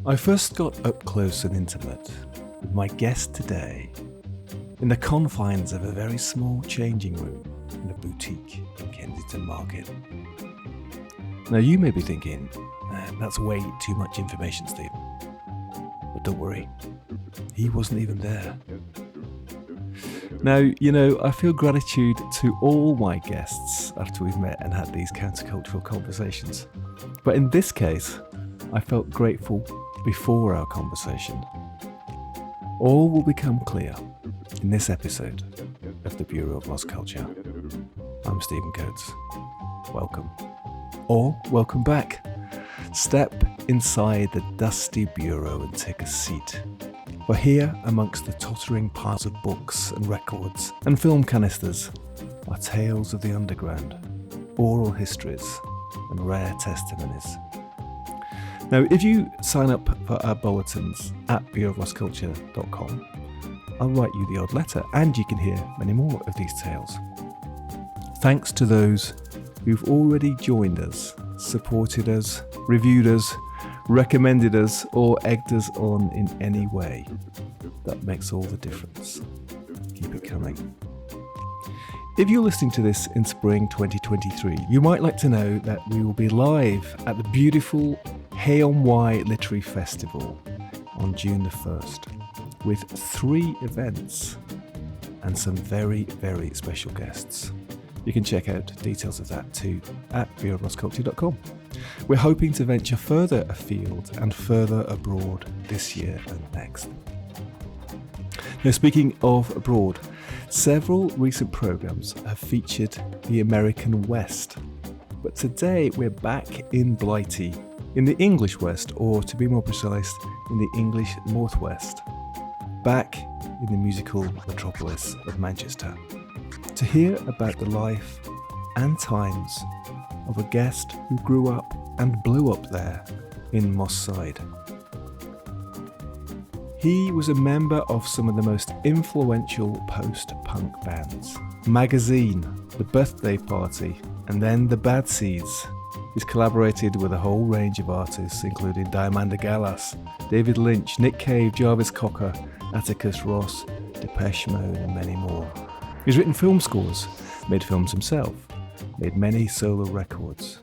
I first got up close and intimate with my guest today in the confines of a very small changing room in a boutique in Kensington Market. Now you may be thinking, that's way too much information, Stephen. But don't worry, he wasn't even there. Now, I feel gratitude to all my guests after we've met and had these countercultural conversations. But in this case, I felt grateful before our conversation. All will become clear in this episode of the Bureau of Lost Culture. I'm Stephen Coates. Welcome. Or welcome back. Step inside the dusty bureau and take a seat. For here, amongst the tottering piles of books and records and film canisters, are tales of the underground, oral histories and rare testimonies. Now, if you sign up for our bulletins at bureauoflostculture.com, I'll write you the odd letter and you can hear many more of these tales. Thanks to those who've already joined us, supported us, reviewed us, recommended us, or egged us on in any way. That makes all the difference. Keep it coming. If you're listening to this in spring 2023, you might like to know that we will be live at the beautiful heroin Literary Festival on June the 1st with 3 events and some very, very special guests. You can check out details of that too at bureauoflostculture.com. We're hoping to venture further afield and further abroad this year and next. Now, speaking of abroad, several recent programmes have featured the American West. But today we're back in Blighty, in the English West, or to be more precise, in the English Northwest. Back in the musical metropolis of Manchester, to hear about the life and times of a guest who grew up and blew up there in Moss Side. He was a member of some of the most influential post-punk bands, Magazine, The Birthday Party, and then The Bad Seeds. He's collaborated with a whole range of artists, including Diamanda Galas, David Lynch, Nick Cave, Jarvis Cocker, Atticus Ross, Depeche Mode, and many more. He's written film scores, made films himself, made many solo records,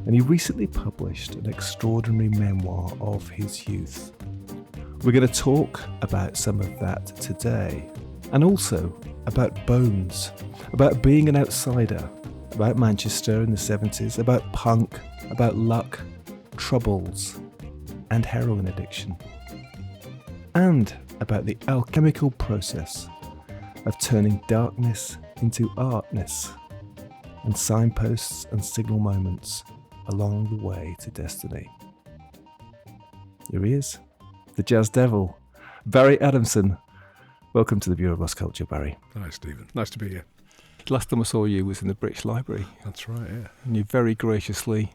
and he recently published an extraordinary memoir of his youth. We're going to talk about some of that today, and also about Bones, about being an outsider, about Manchester in the 70s, about punk, about luck, troubles, and heroin addiction, and about the alchemical process of turning darkness into artness, and signposts and signal moments along the way to destiny. Here he is, the Jazz Devil, Barry Adamson. Welcome to the Bureau of Lost Culture, Barry. Hi, Stephen. Nice to be here. Last time I saw you was in the British Library. That's right, yeah. And you very graciously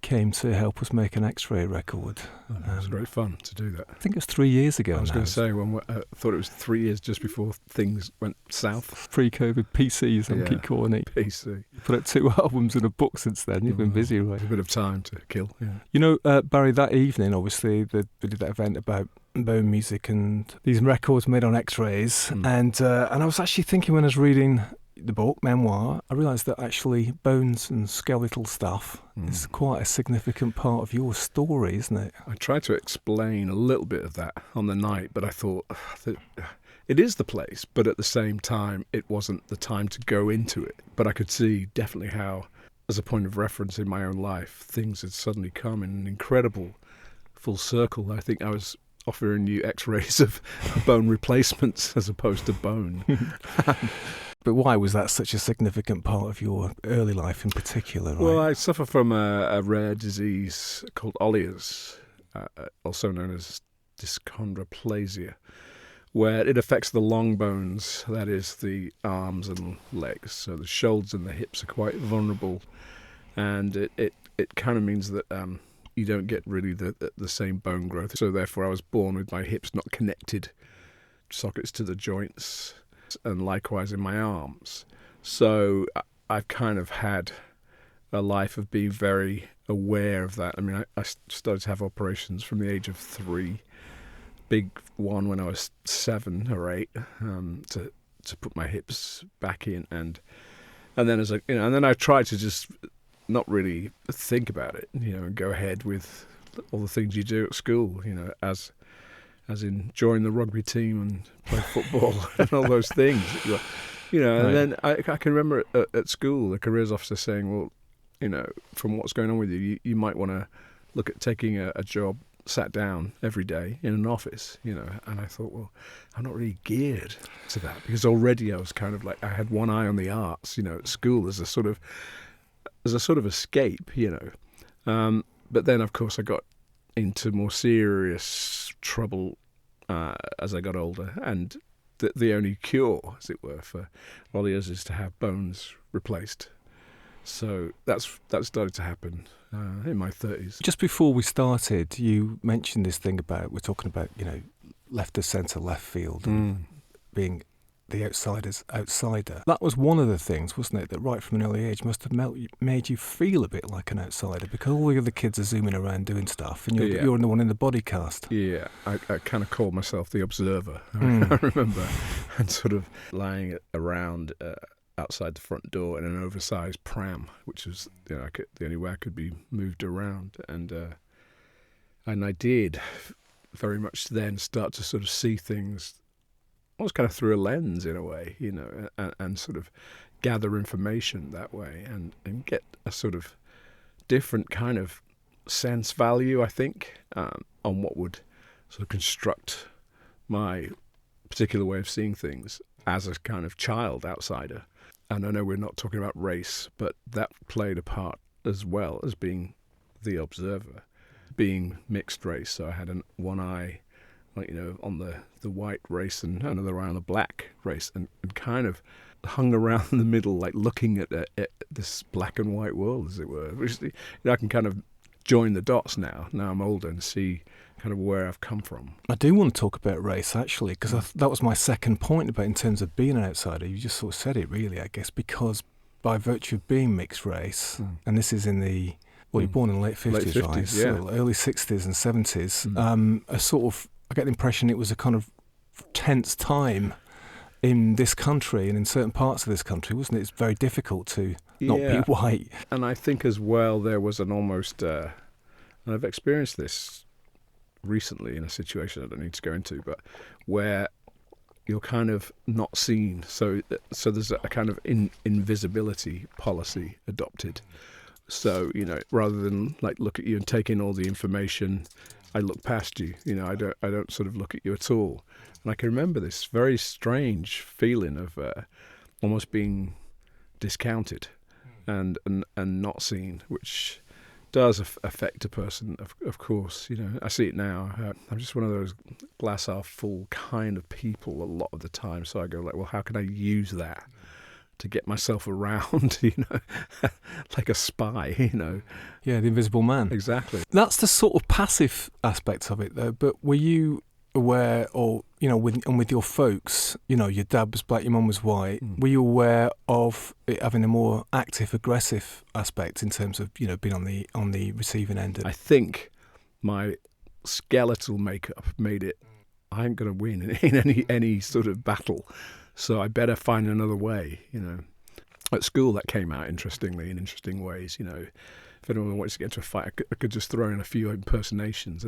came to help us make an X-ray record. It was great fun to do that. I think it was 3 years ago. I was going to say, I thought it was 3 years just before things went south. Pre-COVID PCs on Key Corney. PC. You put out 2 albums and a book since then. You've been busy, right? A bit of time to kill, yeah. Barry, that evening, obviously, we did that event about bone music and these records made on X-rays. And I was actually thinking when I was reading the book, memoir, I realised that actually bones and skeletal stuff is quite a significant part of your story, isn't it? I tried to explain a little bit of that on the night, but I thought that it is the place, but at the same time, it wasn't the time to go into it. But I could see definitely how, as a point of reference in my own life, things had suddenly come in an incredible full circle. I think I was offering you X-rays of bone replacements as opposed to bone. But why was that such a significant part of your early life in particular? Right? Well, I suffer from a rare disease called Olliers, also known as dyschondroplasia, where it affects the long bones, that is the arms and legs. So the shoulders and the hips are quite vulnerable, and it kind of means that you don't get really the same bone growth. So therefore I was born with my hips not connected, sockets to the joints, and likewise in my arms. So I've kind of had a life of being very aware of that. I mean, I started to have operations from the age of 3. Big one when I was 7 or 8, to put my hips back in, and then and then I tried to just not really think about it, and go ahead with all the things you do at school, as in join the rugby team and play football and all those things, And then I can remember at school the careers officer saying, well, from what's going on with you, you might want to look at taking a job sat down every day in an office, and I thought, well, I'm not really geared to that, because already I was kind of like, I had one eye on the arts, at school as a sort of escape, but then of course I got into more serious trouble as I got older, and the only cure, as it were, for Olliers is to have bones replaced. So that started to happen in my 30s. Just before we started, you mentioned this thing about, we're talking about, left of centre, left field, and being the outsider's outsider. That was one of the things, wasn't it, that right from an early age must have made you feel a bit like an outsider, because all the other kids are zooming around doing stuff, and you're the one in the body cast. Yeah, I kind of called myself the observer, I remember, and sort of lying around outside the front door in an oversized pram, which was the only way I could be moved around, and I did very much then start to sort of see things almost kind of through a lens in a way, and sort of gather information that way, and get a sort of different kind of sense value, I think, on what would sort of construct my particular way of seeing things as a kind of child outsider. And I know we're not talking about race, but that played a part as well as being the observer, being mixed race. So I had one eye, on the white race and another eye on the black race, and kind of hung around in the middle, like looking at this black and white world, as it were. Which, I can kind of join the dots now I'm older, and see kind of where I've come from. I do want to talk about race, actually, because that was my second point about in terms of being an outsider. You just sort of said it, really, I guess, because by virtue of being mixed race, and this is in the, well, you're born in the late 50s, late 50s, right? Yeah. So early 60s and 70s, a sort of, I get the impression it was a kind of tense time in this country and in certain parts of this country, wasn't it? It's very difficult to not be white. And I think as well there was an almost, and I've experienced this recently in a situation I don't need to go into, but where you're kind of not seen. So there's a kind of invisibility policy adopted. So, rather than like look at you and take in all the information, I look past you. I don't sort of look at you at all. And I can remember this very strange feeling of almost being discounted and not seen, which does affect a person, of course. I see it now. I'm just one of those glass half full kind of people a lot of the time. So I go like, well, how can I use that to get myself around, like a spy, Yeah, the invisible man. Exactly. That's the sort of passive aspect of it, though. But were you aware, or with your folks, your dad was black, your mum was white. Were you aware of it having a more active, aggressive aspect in terms of being on the receiving end? I think my skeletal makeup made it. I ain't gonna win in any sort of battle, so I better find another way. At school that came out interestingly, in interesting ways. If anyone wants to get into a fight, I could just throw in a few impersonations.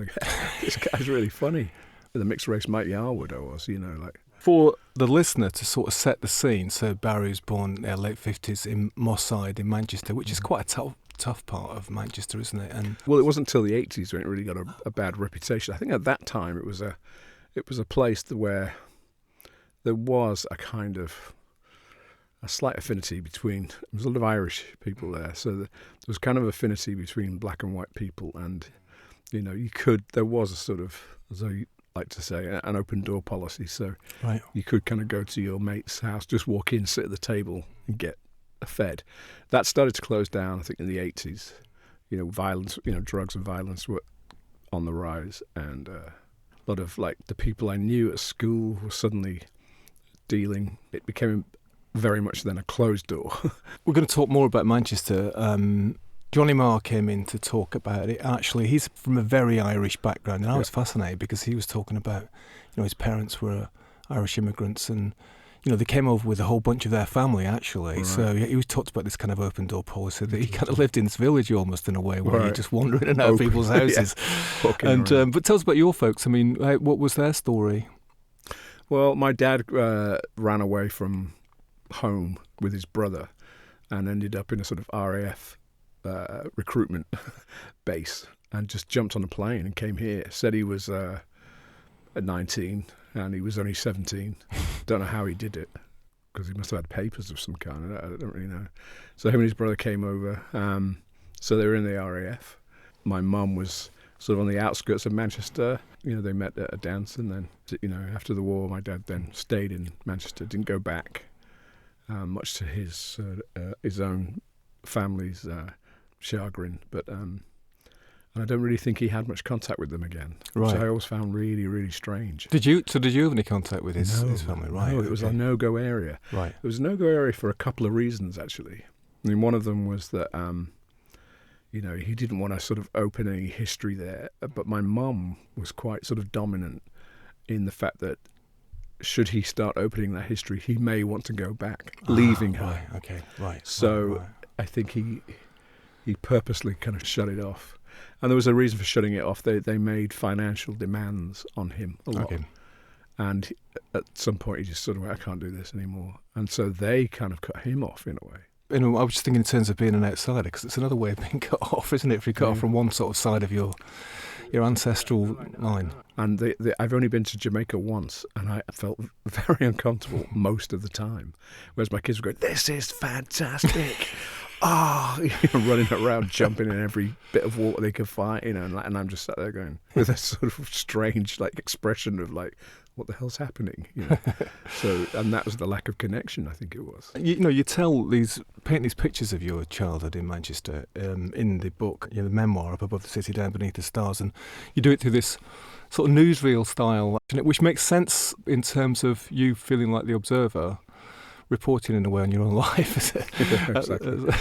This guy's really funny. The mixed race Mike Yarwood I was, For the listener to sort of set the scene, so Barry was born late 50s in Moss Side in Manchester, which is quite a tough part of Manchester, isn't it? And well, it wasn't until the 80s when it really got a bad reputation. I think at that time it was a place where there was a kind of a slight affinity between, there was a lot of Irish people there, so there was kind of affinity between black and white people, and there was a sort of, as I like to say, an open door policy. So right. You could kind of go to your mate's house, just walk in, sit at the table and get fed. That started to close down, I think, in the 80s. Violence, drugs and violence were on the rise, and a lot of like the people I knew at school were suddenly dealing. It became very much then a closed door. We're going to talk more about Manchester. Johnny Marr came in to talk about it. Actually, he's from a very Irish background, and I was fascinated because he was talking about, his parents were Irish immigrants, and they came over with a whole bunch of their family, actually. Right. So he was talked about this kind of open door policy that he kind of lived in this village almost in a way where you just wander in and out of people's houses. And but tell us about your folks. I mean, what was their story? Well, my dad ran away from home with his brother and ended up in a sort of RAF recruitment base and just jumped on a plane and came here. Said he was at 19 and he was only 17. Don't know how he did it because he must have had papers of some kind. I don't really know. So him and his brother came over. So they were in the RAF. My mum was sort of on the outskirts of Manchester. They met at a dance, and then after the war, my dad then stayed in Manchester, didn't go back, much to his own family's chagrin. But I don't really think he had much contact with them again, which I always found really, really strange. Did you have any contact with his family? Right. No, it was a no-go area. Right. It was a no-go area for a couple of reasons, actually. I mean, one of them was that he didn't want to sort of open any history there. But my mum was quite sort of dominant in the fact that should he start opening that history, he may want to go back, leaving her. Right, okay, right. So I think he purposely kind of shut it off. And there was a reason for shutting it off. They made financial demands on him a lot. Okay. And at some point he just sort of went, I can't do this anymore. And so they kind of cut him off in a way. I was just thinking in terms of being an outsider, because it's another way of being cut off, isn't it? If you're cut off from one sort of side of your ancestral line. And I've only been to Jamaica once, and I felt very uncomfortable most of the time. Whereas my kids were going, this is fantastic. Running around, jumping in every bit of water they could find, and I'm just sat there going with a sort of strange expression of what the hell's happening? So, and that was the lack of connection, I think it was. You paint these pictures of your childhood in Manchester in the book, the memoir, Up Above the City, Down Beneath the Stars, and you do it through this sort of newsreel style, which makes sense in terms of you feeling like the observer, reporting in a way on your own life. Yeah, exactly.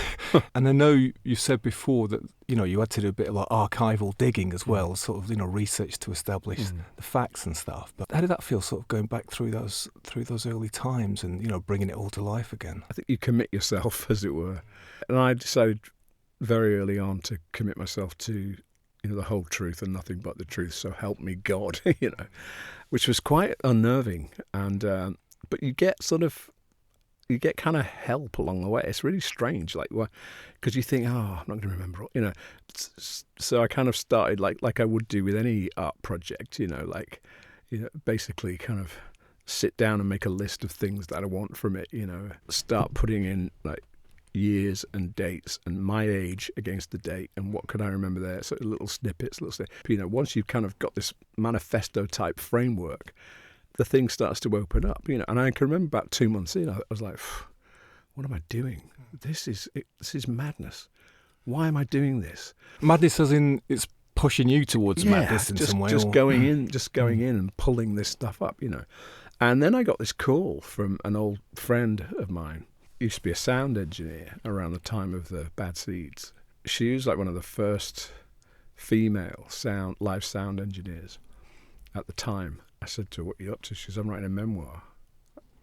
And I know you said before that you had to do a bit of archival digging as well, sort of research to establish the facts and stuff. But how did that feel, sort of going back through those early times and bringing it all to life again? I think you commit yourself, as it were, and I decided very early on to commit myself to the whole truth and nothing but the truth. So help me God, which was quite unnerving, and but you get kind of help along the way. It's really strange, because you think, I'm not going to remember, So I kind of started like I would do with any art project, basically kind of sit down and make a list of things that I want from it, start putting in years and dates and my age against the date and what could I remember there. So little snippets. Once you've kind of got this manifesto type framework, the thing starts to open up, And I can remember about 2 months in, I was like, what am I doing? This is madness. Why am I doing this? Madness as in it's pushing you towards madness in some way? Just going in and pulling this stuff up, And then I got this call from an old friend of mine. Used to be a sound engineer around the time of the Bad Seeds. She was one of the first female live sound engineers at the time. I said to her, what are you up to? She says, I'm writing a memoir.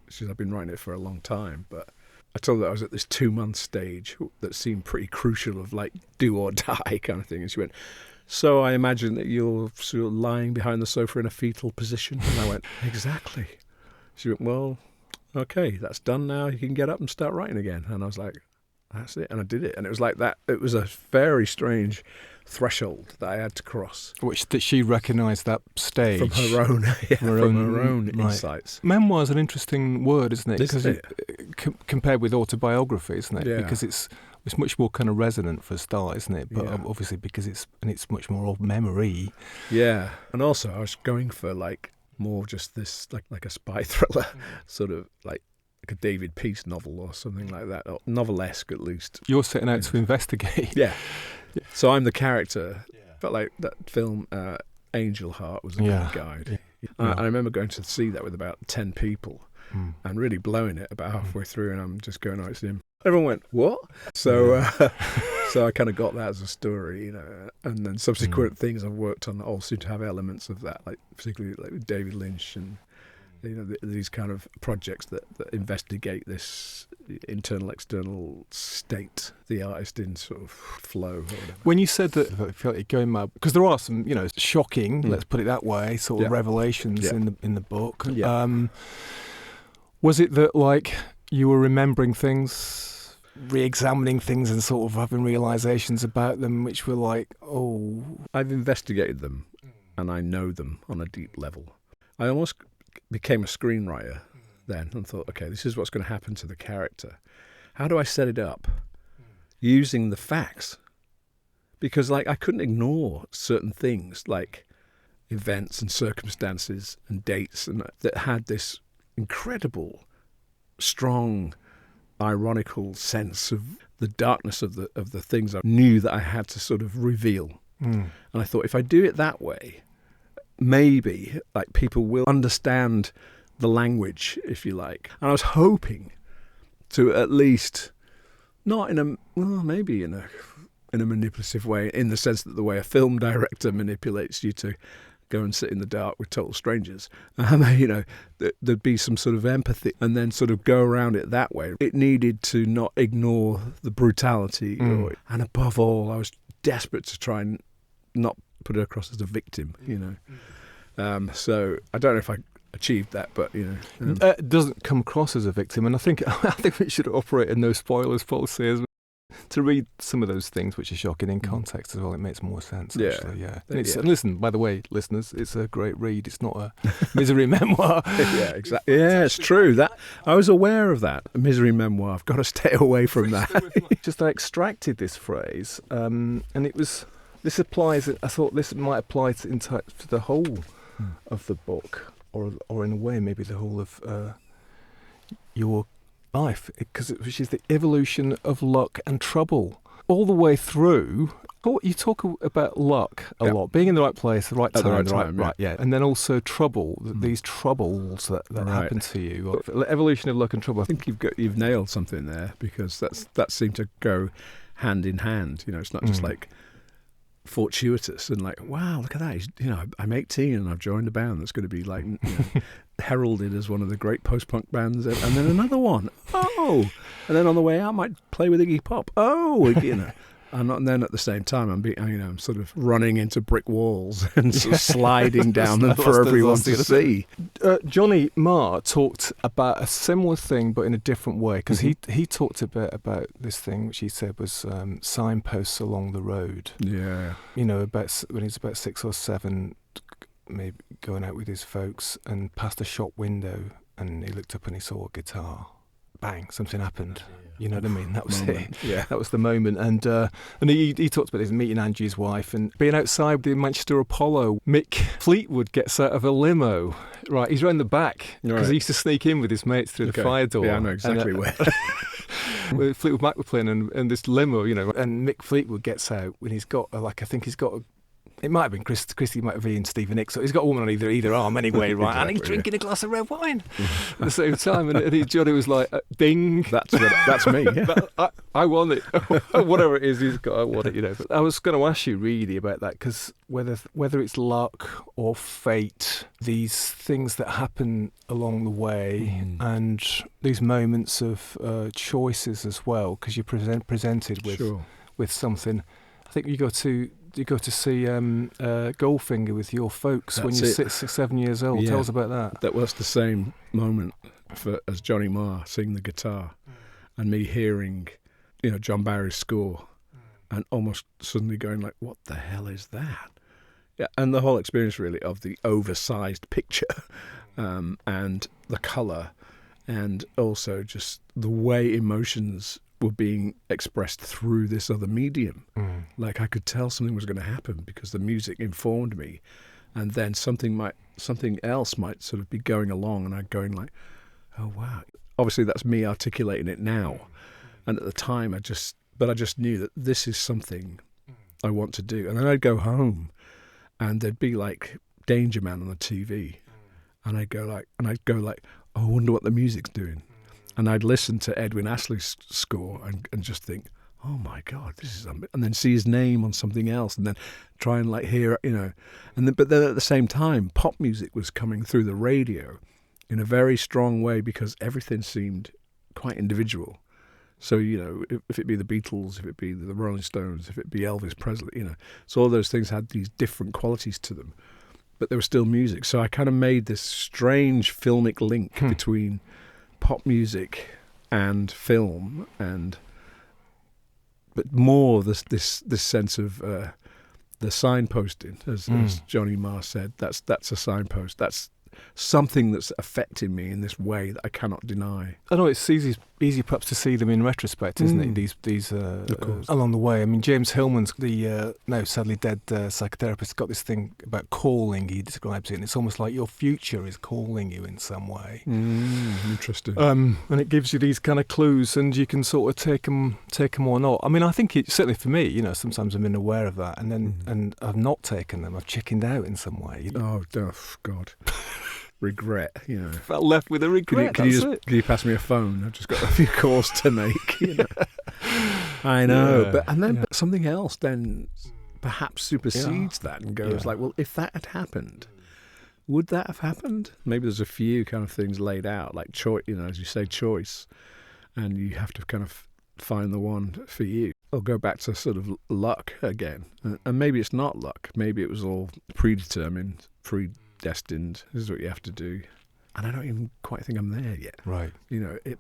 She says, I've been writing it for a long time. But I told her I was at this 2-month stage that seemed pretty crucial of do or die kind of thing. And she went, so I imagine that you're sort of lying behind the sofa in a fetal position? And I went, exactly. She went, well, okay, that's done now. You can get up and start writing again. And I was like, that's it. And I did it. And it was like that. It was a very strange threshold that I had to cross. That she recognised that stage from her own insights. Memoir is an interesting word, isn't it? Because compared with autobiography, isn't it? Yeah. Because it's much more kind of resonant for a start, isn't it? But obviously because it's much more of memory. Yeah, and also I was going for more just this like a spy thriller, sort of like a David Peace novel or something like that, or novelesque at least. You're setting out to investigate. Yeah. So I'm the character. Felt like that film Angel Heart was a good guide. Yeah. I remember going to see that with about 10 people, and really blowing it about halfway through, and I'm just going, oh, it's him. Everyone went, what? So so I kind of got that as a story, and then subsequent things I've worked on all seem to have elements of that, like particularly like with David Lynch and these kind of projects that investigate this internal external state, the artist in sort of flow or whatever. When you said that you felt like going mad, because there are some shocking, let's put it that way, sort of revelations in the book. Was it that like you were remembering things, re-examining things and sort of having realizations about them which were like, oh, I've investigated them and I know them on a deep level. I almost became a screenwriter then and thought, okay, this is what's going to happen to the character. How do I set it up using the facts? Because like I couldn't ignore certain things like events and circumstances and dates and that had this incredible, strong, ironical sense of the darkness of the things I knew that I had to sort of reveal. And I thought, if I do it that way, maybe like people will understand the language, if you like. And I was hoping to at least, not in a, well, maybe in a manipulative way, in the sense that the way a film director manipulates you to go and sit in the dark with total strangers, there'd be some sort of empathy and then sort of go around it that way. It needed to not ignore the brutality, and above all, I was desperate to try and not put it across as a victim, So I don't know if I achieved that, but it doesn't come across as a victim, and I think we should operate a no spoilers policy as well. To read some of those things which are shocking in context as well, it makes more sense. Actually, And listen, by the way, listeners, it's a great read. It's not a misery memoir. Yeah, exactly. Yeah, it's true. That I was aware of that. A misery memoir. I've got to stay away from that. Just I extracted this phrase, and it was. This applies. I thought this might apply to the whole of the book, or in a way, maybe the whole of your life, which is the evolution of luck and trouble all the way through. You talk about luck a lot, being in the right place, the right time, the right time, and then also trouble. These troubles that happen to you. Evolution of luck and trouble. I think you've nailed something there, because that seemed to go hand in hand. It's not just like fortuitous and like, wow, look at that. I'm 18 and I've joined a band that's going to be like heralded as one of the great post-punk bands, and then another one. Oh, and then on the way out, I might play with Iggy Pop. Oh, and then at the same time, I'm sort of running into brick walls and sort of sliding down them for everyone to see. Johnny Marr talked about a similar thing, but in a different way, because he talked a bit about this thing, which he said was signposts along the road. Yeah. About when he was about 6 or 7, maybe going out with his folks and past a shop window, and he looked up and he saw a guitar. Bang, something happened. You know what I mean? That was it. Yeah. That was the moment. And he talked about his meeting Angie's wife and being outside the Manchester Apollo. Mick Fleetwood gets out of a limo. Right, he's round the back because he used to sneak in with his mates through the fire door. Yeah, I know exactly where. Fleetwood Mac were playing and this limo, and Mick Fleetwood gets out when he's got it might have been Christy might have been Stephen Nicks. So he's got a woman on either arm anyway, right? Exactly, and he's drinking a glass of red wine at the same time. And Johnny was like, ding. That's me. Yeah. I want it. Whatever it is, I want it, But I was going to ask you really about that, because whether it's luck or fate, these things that happen along the way and these moments of choices as well, because you're presented with something. I think you go to see Goldfinger with your folks when you're 6 or 7 years old. Yeah. Tell us about that. That was the same moment as Johnny Marr singing the guitar and me hearing, John Barry's score and almost suddenly going like, what the hell is that? Yeah, and the whole experience really of the oversized picture and the colour, and also just the way emotions were being expressed through this other medium. Like I could tell something was going to happen because the music informed me, and then something else might sort of be going along, and I'm going like, oh wow. Obviously that's me articulating it now, and at the time I just knew that this is something I want to do. And then I'd go home and there'd be like Danger Man on the TV, and I'd go like, oh, I wonder what the music's doing. And I'd listen to Edwin Astley's score and just think, oh my God, this is, and then see his name on something else, and then try and like hear, but then at the same time, pop music was coming through the radio in a very strong way because everything seemed quite individual. So, if it be the Beatles, if it be the Rolling Stones, if it be Elvis Presley, so all those things had these different qualities to them, but they were still music. So I kind of made this strange filmic link between pop music and film, but more this sense of the signposting, as Johnny Marr said. That's a signpost. That's something that's affecting me in this way that I cannot deny. I know it's easy perhaps to see them in retrospect, isn't it? These along the way. I mean, James Hillman's, the now sadly dead psychotherapist, got this thing about calling. He describes it, and it's almost like your future is calling you in some way. Interesting. And it gives you these kind of clues, and you can sort of take them or not. I mean, I think it certainly for me, sometimes I'm unaware of that, and then and I've not taken them. I've chickened out in some way. Oh God. Regret, Felt left with a regret. Can you pass me a phone? I've just got a few calls to make. I know, but something else then perhaps supersedes that and goes like, well, if that had happened, would that have happened? Maybe there's a few kind of things laid out, like choice, as you say, choice, and you have to kind of find the one for you. Or go back to sort of luck again, and maybe it's not luck. Maybe it was all predetermined, destined. This is what you have to do, and I don't even quite think I'm there yet. Right. It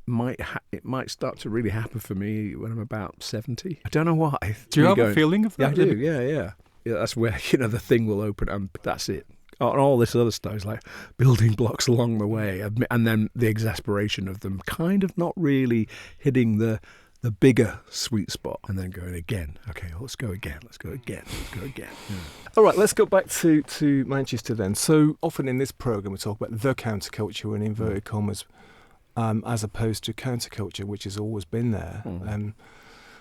might start to really happen for me when I'm about 70. I don't know why. Do you have a feeling of that? Yeah, I do. Yeah. That's where the thing will open, and that's it. All this other stuff is like building blocks along the way, and then the exasperation of them kind of not really hitting the bigger sweet spot, and then going again. Okay, well, let's go again. Yeah. All right, let's go back to Manchester then. So often in this programme we talk about the counterculture in inverted commas, as opposed to counterculture, which has always been there.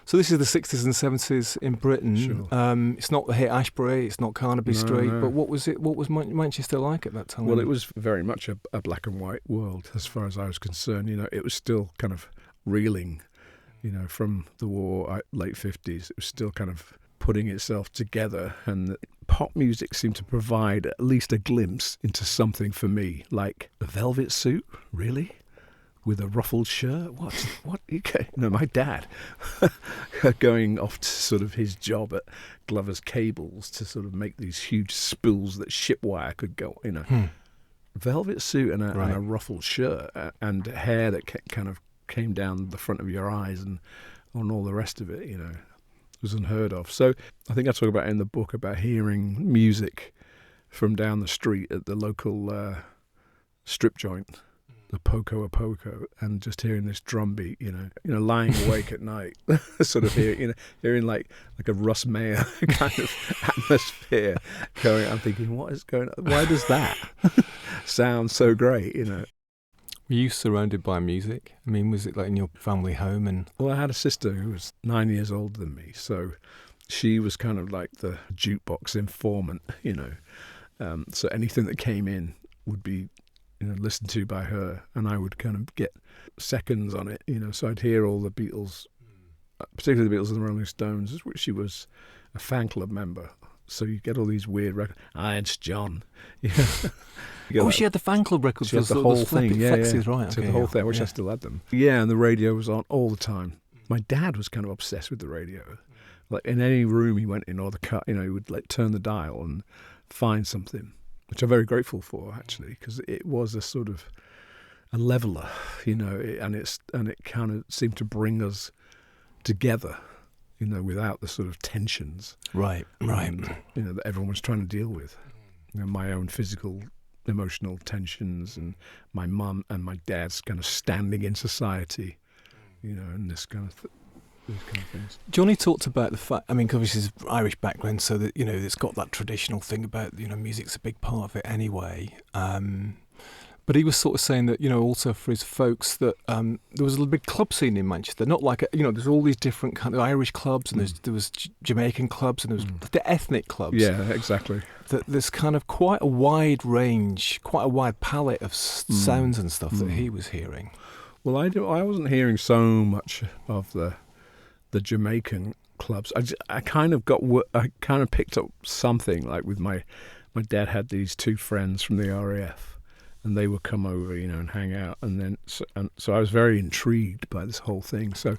So this is the 60s and 70s in Britain. Sure. It's not the hit Ashbury, it's not Carnaby Street, but what was Manchester like at that time? Well, it was very much a black and white world as far as I was concerned. It was still kind of reeling, from the war, late 50s. It was still kind of putting itself together, and pop music seemed to provide at least a glimpse into something for me, like a velvet suit, really? With a ruffled shirt? What? Okay. No, my dad going off to sort of his job at Glover's Cables to sort of make these huge spools that shipwire could go, velvet suit and a ruffled shirt and hair that kind of came down the front of your eyes and on all the rest of it, was unheard of. So I think I talk about in the book about hearing music from down the street at the local strip joint, the Poco a Poco, and just hearing this drum beat, lying awake at night, sort of hearing like a Russ Meyer kind of atmosphere going. I'm thinking, what is going on? Why does that sound so great? Were you surrounded by music? I mean, was it like in your family home? And well, I had a sister who was 9 years older than me, so she was kind of like the jukebox informant, So anything that came in would be, listened to by her, and I would kind of get seconds on it, So I'd hear all the Beatles, particularly the Beatles and the Rolling Stones, which she was a fan club member. So you get all these weird records. It's John. She had the fan club records. She had the whole thing. Flexes, right? So the whole thing. I wish I still had them. Yeah, and the radio was on all the time. My dad was kind of obsessed with the radio. Like in any room he went in or the car, he would like turn the dial and find something, which I'm very grateful for actually, because it was a sort of a leveler, and it kind of seemed to bring us together. Without the sort of tensions, right, that everyone was trying to deal with. My own physical, emotional tensions, and my mum and my dad's kind of standing in society, and this kind of these kind of things. Johnny talked about the fact. I mean, obviously his Irish background, so that it's got that traditional thing about music's a big part of it anyway. But he was sort of saying that, also for his folks that there was a big club scene in Manchester. Not like, there's all these different kind of Irish clubs, and there was Jamaican clubs, and there was the ethnic clubs. Yeah, exactly. That there's kind of quite a wide range, quite a wide palette of sounds and stuff that he was hearing. Well, I wasn't hearing so much of the Jamaican clubs. I kind of picked up something, like with my dad had these two friends from the RAF, and they would come over, and hang out, and so I was very intrigued by this whole thing. So,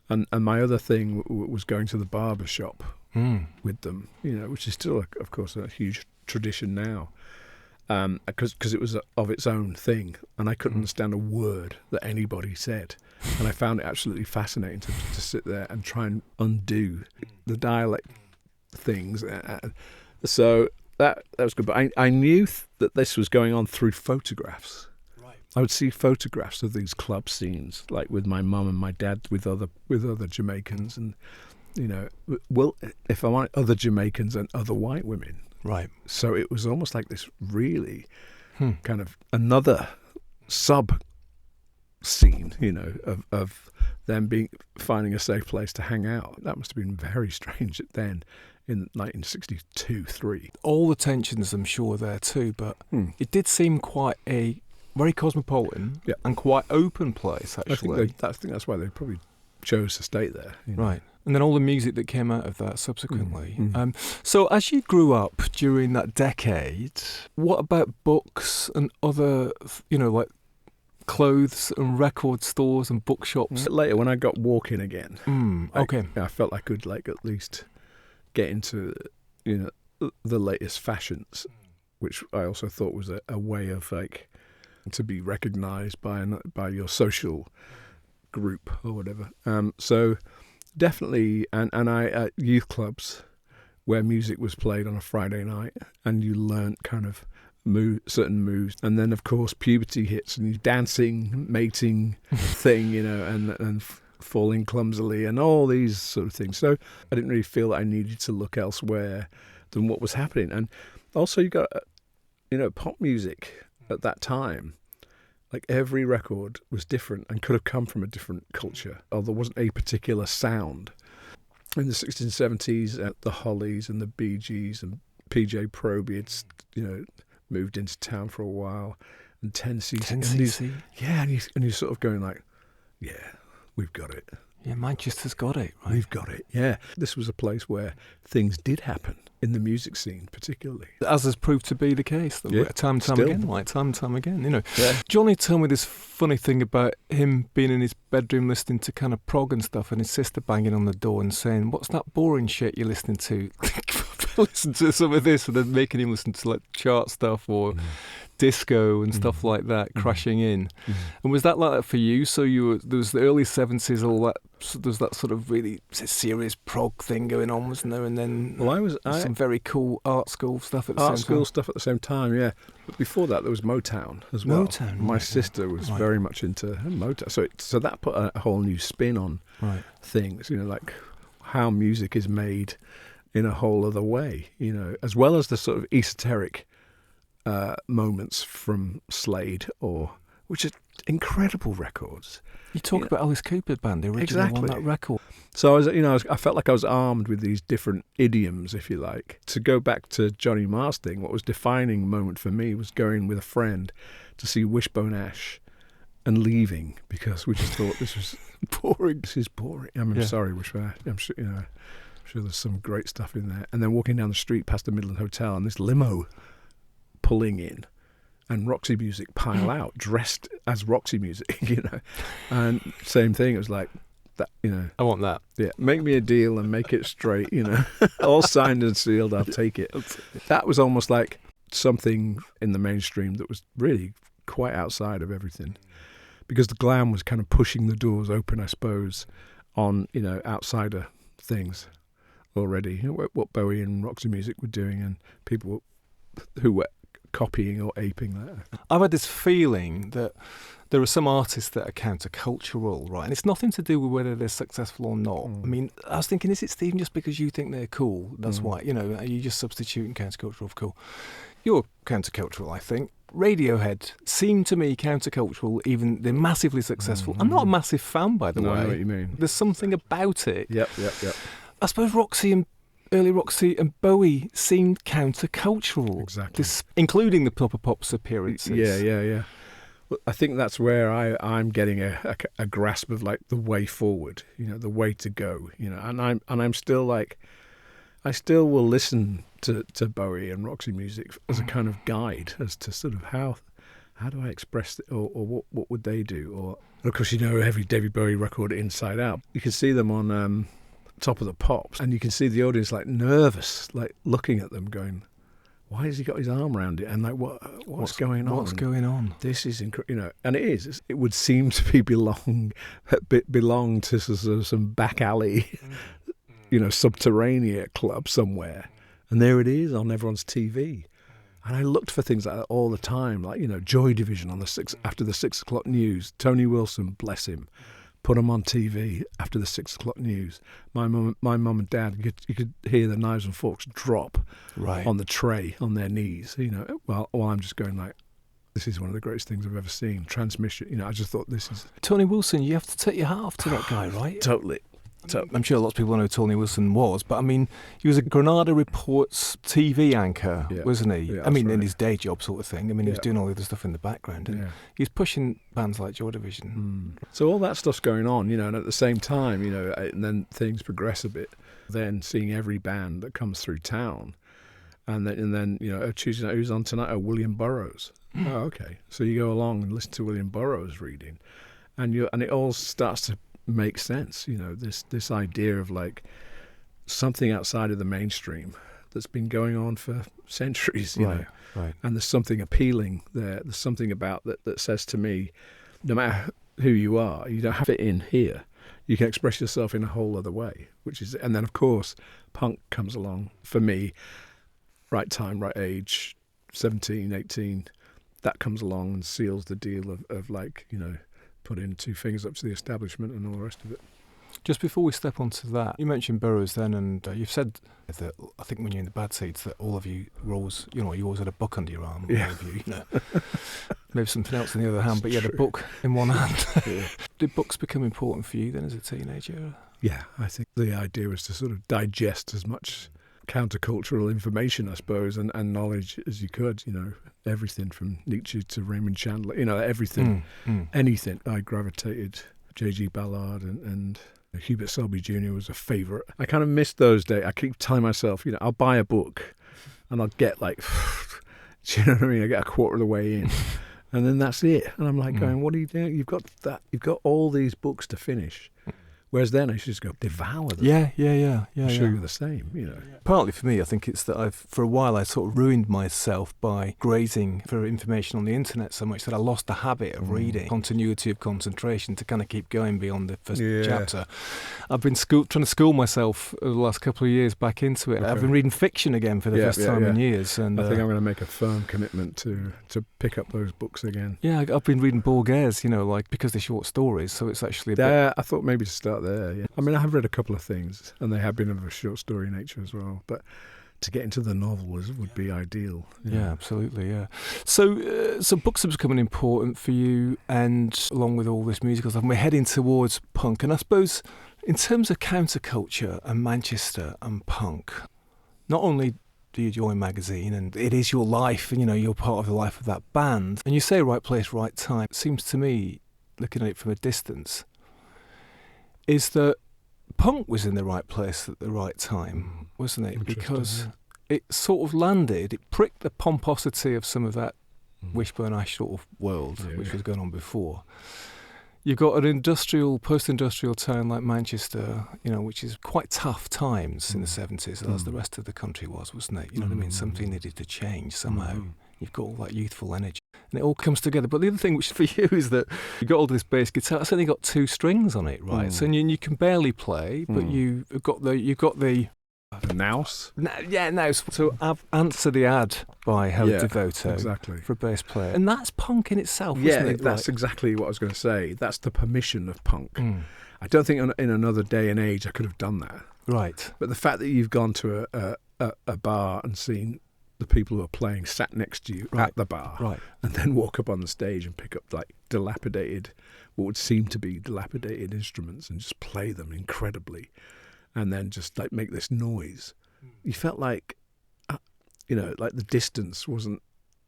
and my other thing was going to the barber shop with them, which is still, of course, a huge tradition now. Because it was of its own thing, and I couldn't understand a word that anybody said, and I found it absolutely fascinating to sit there and try and undo the dialect things. So that was good, but I knew that this was going on through photographs. Right. I would see photographs of these club scenes, like with my mum and my dad, with other Jamaicans, and if I want other Jamaicans and other white women. Right. So it was almost like this really kind of another sub scene, of them finding a safe place to hang out. That must have been very strange then in 1962-63. All the tensions, I'm sure, there too, but it did seem quite a very cosmopolitan and quite open place, actually. I think that's why they probably chose to stay there. Right. And then all the music that came out of that subsequently. So as you grew up during that decade, what about books and other, like clothes and record stores and bookshops? Later, when I got walking again, okay, I felt I could at least get into, the latest fashions, which I also thought was a way of to be recognised by your social group or whatever. So definitely, and I youth clubs where music was played on a Friday night, and you learnt kind of certain moves, and then of course puberty hits, and you dancing, mating thing, and falling clumsily, and all these sort of things. So I didn't really feel that I needed to look elsewhere than what was happening. And also you got, pop music at that time. Like every record was different and could have come from a different culture, or there wasn't a particular sound. In the 60s and 70s, the Hollies and the Bee Gees and PJ Proby had, moved into town for a while, and 10cc. Yeah, and you're sort of going like, yeah, we've got it. Yeah, Manchester's got it, right? We've got it, yeah. This was a place where things did happen, in the music scene particularly. As has proved to be the case, time and time again. Yeah. Johnny told me this funny thing about him being in his bedroom listening to kind of prog and stuff, and his sister banging on the door and saying, "What's that boring shit you're listening to? Listen to some of this," and then making him listen to like chart stuff or disco and stuff like that, crashing in. And was that like that for you? So there was the early 70s, all that. So there's that sort of really serious prog thing going on, wasn't there? And then some very cool art school stuff at the same time. Art school stuff at the same time, yeah. But before that, there was Motown as well. My sister was very much into Motown, so that put a whole new spin on things. Like how music is made in a whole other way. As well as the sort of esoteric moments from Slade, which are incredible records. You talk about Alice Cooper's band, the original one, that record. So I felt like I was armed with these different idioms, if you like. To go back to Johnny Marr's thing, what was defining moment for me was going with a friend to see Wishbone Ash and leaving, because we just thought this was boring. This is boring. I'm sorry, Wishbone Ash. I'm sure, I'm sure there's some great stuff in there. And then walking down the street past the Midland Hotel, and this limo pulling in, and Roxy Music pile out, dressed as Roxy Music, and same thing. It was like that, I want that. Yeah, make me a deal and make it straight, all signed and sealed. I'll take it. That was almost like something in the mainstream that was really quite outside of everything, because the glam was kind of pushing the doors open, I suppose, on outsider things already. What Bowie and Roxy Music were doing, and people who were copying or aping that. I've had this feeling that There are some artists that are countercultural, right? And it's nothing to do with whether they're successful or not. I mean, I was thinking, is it, Stephen, just because you think they're cool, that's why, are you just substituting countercultural for cool? You're countercultural, I think. Radiohead seem to me countercultural, even they're massively successful. I'm not a massive fan, by the way. I know what you mean. There's something about it. Yep. I suppose early Roxy and Bowie seemed countercultural. Exactly. Including the Pop Pop's appearances. Yeah. Well, I think that's where I'm getting a grasp of like the way forward, the way to go, and I'm still like, I still will listen to Bowie and Roxy music as a kind of guide as to sort of how do I express it, or what would they do, or of course every David Bowie record inside out. You can see them on Top of the Pops, and you can see the audience like nervous, like looking at them, going, "Why has he got his arm around it?" And like, what's going on? What's going on? This is incredible, and it is. It would seem to be belong to sort of some back alley, subterranean club somewhere, and there it is on everyone's TV. And I looked for things like that all the time, like Joy Division on after the 6 o'clock news. Tony Wilson, bless him, put them on TV after the 6 o'clock news. My mum and dad, you could hear the knives and forks drop on the tray on their knees. While I'm just going like, this is one of the greatest things I've ever seen. Transmission. I just thought this is Tony Wilson. You have to take your hat off to that guy, right? Totally. I'm sure lots of people know who Tony Wilson was, but I mean, he was a Granada Reports TV anchor, wasn't he? Yeah, I mean, right. in his day job sort of thing. I mean, he was doing all the other stuff in the background. And he was pushing bands like Joy Division. So all that stuff's going on, and at the same time, and then things progress a bit. Then seeing every band that comes through town, and then Tuesday night, who's on tonight? Oh, William Burroughs. Oh, okay. So you go along and listen to William Burroughs reading, and it all starts to make sense. This idea of like something outside of the mainstream that's been going on for centuries, Right. And there's something appealing there. There's something about that says to me, no matter who you are, you don't have to fit in here. You can express yourself in a whole other way, and then of course punk comes along for me, right time, right age, 17, 18, that comes along and seals the deal of like, putting 2 fingers up to the establishment and all the rest of it. Just before we step onto that, you mentioned Burroughs then, and you've said that I think when you're in the bad seats that all of you were always, you always had a book under your arm. Yeah. All of you, maybe something else in the other hand, but you had a book in one hand. Did books become important for you then as a teenager? Yeah, I think the idea was to sort of digest as much countercultural information, I suppose, and knowledge as you could, everything from Nietzsche to Raymond Chandler, everything, anything. I gravitated. J.G. Ballard and Hubert Selby Jr. was a favourite. I kind of missed those days. I keep telling myself, I'll buy a book and I'll get like, do you know what I mean? I get a quarter of the way in and then that's it. And I'm like going, what are you doing? You've got all these books to finish. Whereas then I should just go devour them. Yeah. I'm sure you're the same, Partly for me, I think it's that for a while I sort of ruined myself by grazing for information on the internet so much that I lost the habit of reading, continuity of concentration to kind of keep going beyond the first chapter. I've been trying to school myself over the last couple of years back into it. Okay. I've been reading fiction again for the first time in years. And I think I'm going to make a firm commitment to pick up those books again. Yeah, I've been reading Borges, because they're short stories, so it's actually a bit... I thought maybe to start there, yeah. I mean, I have read a couple of things, and they have been of a short story nature as well, but to get into the novel would be ideal. Yeah, absolutely, yeah. So books have become important for you, and along with all this musical stuff, we're heading towards punk, and I suppose in terms of counterculture and Manchester and punk, not only do you join magazine, and it is your life, and you're part of the life of that band, and you say right place, right time, it seems to me, looking at it from a distance, is that punk was in the right place at the right time, wasn't it? Because it sort of landed, it pricked the pomposity of some of that Wishbone-Ash sort of world, which was going on before. You've got an post-industrial town like Manchester, which is quite tough times in the 70s, as the rest of the country wasn't it? You know what I mean? Something needed to change somehow. You've got all that youthful energy. And it all comes together. But the other thing which for you is that you've got all this bass guitar. It's only got 2 strings on it, right? So you can barely play, but you've got the Nous. No. So I've answered the ad by Howard Devoto exactly. for a bass player. And that's punk in itself, Yeah, isn't it? that's exactly what I was going to say. That's the permission of punk. Mm. I don't think in another day and age I could have done that. Right. But the fact that you've gone to a bar and seen the people who are playing sat next to you at the bar, and then walk up on the stage and pick up like what would seem to be dilapidated instruments and just play them incredibly, and then just like make this noise. You felt like, like the distance wasn't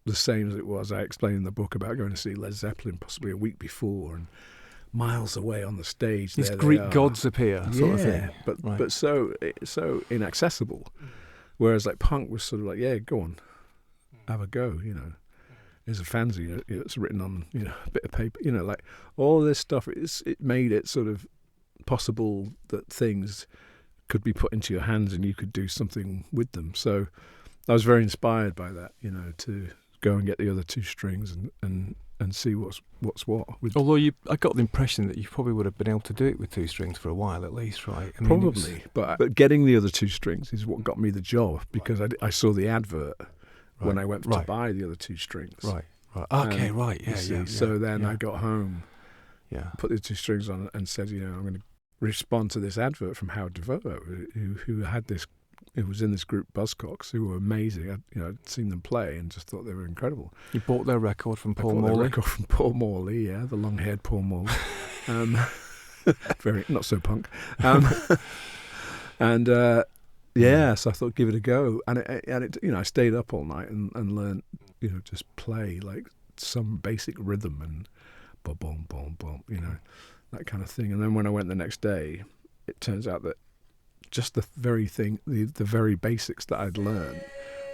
the same as it was. I explained in the book about going to see Led Zeppelin possibly a week before, and miles away on the stage. These Greek gods appear, sort of thing. But so inaccessible. Whereas like punk was sort of like, yeah, go on, have a go, There's a fanzine, it's written on, a bit of paper, like all this stuff. It made it sort of possible that things could be put into your hands and you could do something with them. So I was very inspired by that, to go and get the other two strings and see what's what. Although I got the impression that you probably would have been able to do it with two strings for a while at least, right? Probably, but getting the other two strings is what got me the job, because I saw the advert when I went to buy the other two strings. Right. Okay, right. Yeah. So then I got home, put the two strings on and said, I'm going to respond to this advert from Howard Devoto, who was in this group Buzzcocks, who were amazing. I'd seen them play and just thought they were incredible. You bought their record from Paul Morley? I bought their record from Paul Morley, the long-haired Paul Morley. Very, not so punk. So I thought, give it a go. And it I stayed up all night and learned, just play like some basic rhythm and boom, boom, boom, that kind of thing. And then when I went the next day, it turns out that just the very thing, the very basics that I'd learned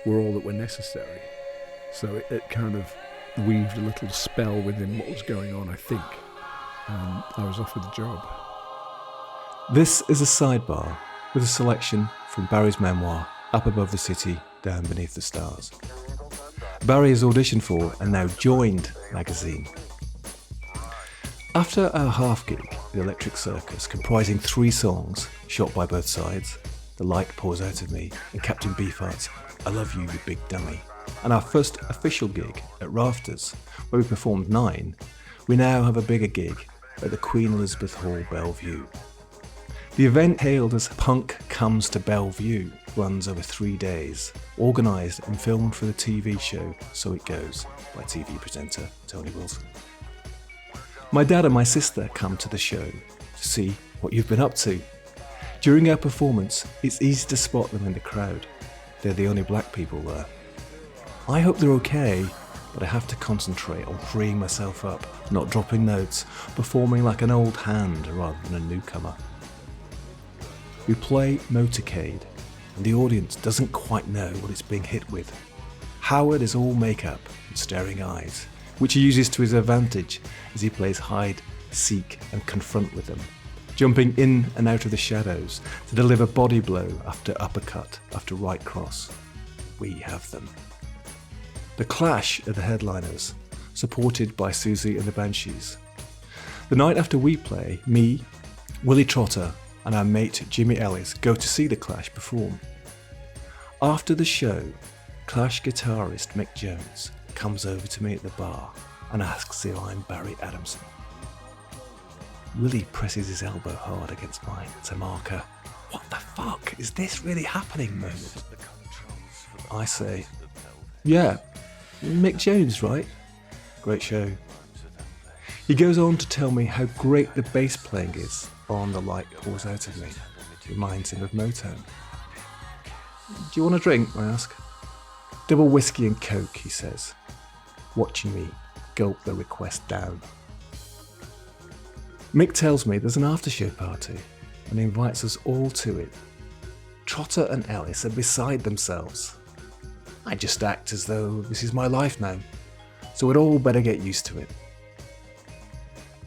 were all that were necessary. So it kind of weaved a little spell within what was going on, I think. And I was offered the job. This is a sidebar with a selection from Barry's memoir, Up Above the City, Down Beneath the Stars. Barry has auditioned for and now joined magazine. After our half gig, The Electric Circus, comprising 3 songs shot by both sides, The Light Pours Out of Me and Captain Beefheart's I Love You, You Big Dummy, and our first official gig at Rafters, where we performed 9, we now have a bigger gig at the Queen Elizabeth Hall, Bellevue. The event, hailed as Punk Comes to Bellevue, runs over 3 days, organised and filmed for the TV show So It Goes by TV presenter Tony Wilson. My dad and my sister come to the show to see what you've been up to. During our performance, it's easy to spot them in the crowd. They're the only black people there. I hope they're okay, but I have to concentrate on freeing myself up, not dropping notes, performing like an old hand rather than a newcomer. We play Motorcade, and the audience doesn't quite know what it's being hit with. Howard is all makeup and staring eyes, which he uses to his advantage as he plays hide, seek and confront with them, jumping in and out of the shadows to deliver body blow after uppercut after right cross. We have them. The Clash are the headliners, supported by Susie and the Banshees. The night after we play, me, Willie Trotter and our mate Jimmy Ellis go to see the Clash perform. After the show, Clash guitarist Mick Jones comes over to me at the bar and asks if I'm Barry Adamson. Willie presses his elbow hard against mine to mark a "what the fuck is this really happening" moment. I say, "Yeah, Mick Jones, right? Great show." He goes on to tell me how great the bass playing is on The Light Pours Out of Me. It reminds him of Motown. "Do you want a drink?" I ask. "Double whiskey and coke," he says, watching me gulp the request down. Mick tells me there's an after-show party and he invites us all to it. Trotter and Ellis are beside themselves. I just act as though this is my life now, so we'd all better get used to it.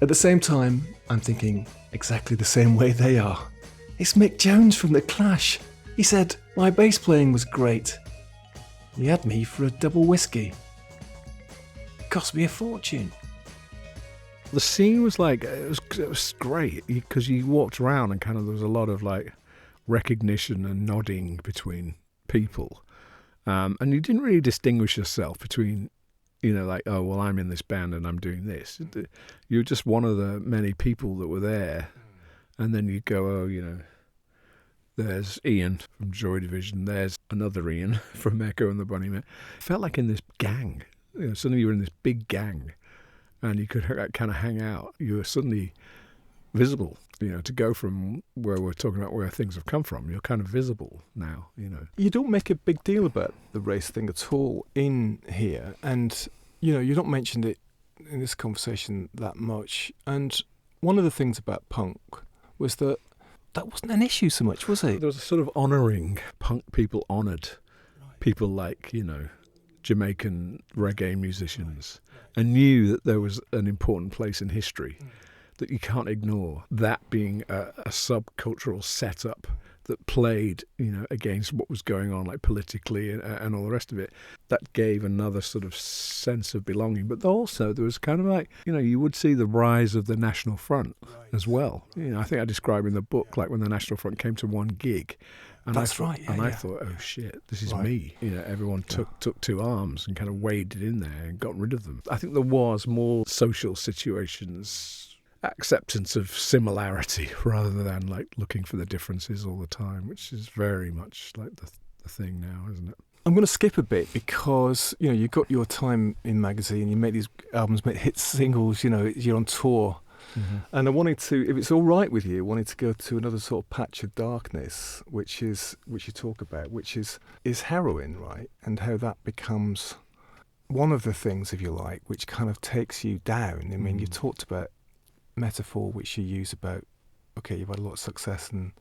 At the same time, I'm thinking exactly the same way they are. It's Mick Jones from The Clash. He said my bass playing was great. He had me for a double whiskey. It cost me a fortune. The scene was like, it was great because you walked around and kind of there was a lot of like recognition and nodding between people. And you didn't really distinguish yourself between, like, oh, well, I'm in this band and I'm doing this. You're just one of the many people that were there. And then you go, oh, there's Ian from Joy Division. There's another Ian from Echo and the Bunnymen. It felt like in this gang. Suddenly you were in this big gang and you could kind of hang out. You were suddenly visible, to go from where we're talking about where things have come from. You're kind of visible now, You don't make a big deal about the race thing at all in here. And, you don't mention it in this conversation that much. And one of the things about punk was that wasn't an issue so much, was it? There was a sort of honouring. Punk people honoured people like, Jamaican reggae musicians, and knew that there was an important place in history that you can't ignore. That being a subcultural setup that played, against what was going on, like politically and all the rest of it. That gave another sort of sense of belonging. But also there was kind of like, you would see the rise of the National Front as well. I think I describe in the book, like when the National Front came to one gig. And I thought, oh shit, this is me. Everyone took two arms and kind of waded in there and got rid of them. I think there was more social situations, acceptance of similarity rather than like looking for the differences all the time, which is very much like the thing now, isn't it? I'm going to skip a bit because, you got your time in magazine, you make these albums, make hit singles, you're on tour. Mm-hmm. And I wanted to, if it's all right with you, I wanted to go to another sort of patch of darkness, which you talk about, which is heroin, right? And how that becomes one of the things, if you like, which kind of takes you down. I mean, you talked about metaphor which you use about, okay, you've had a lot of success and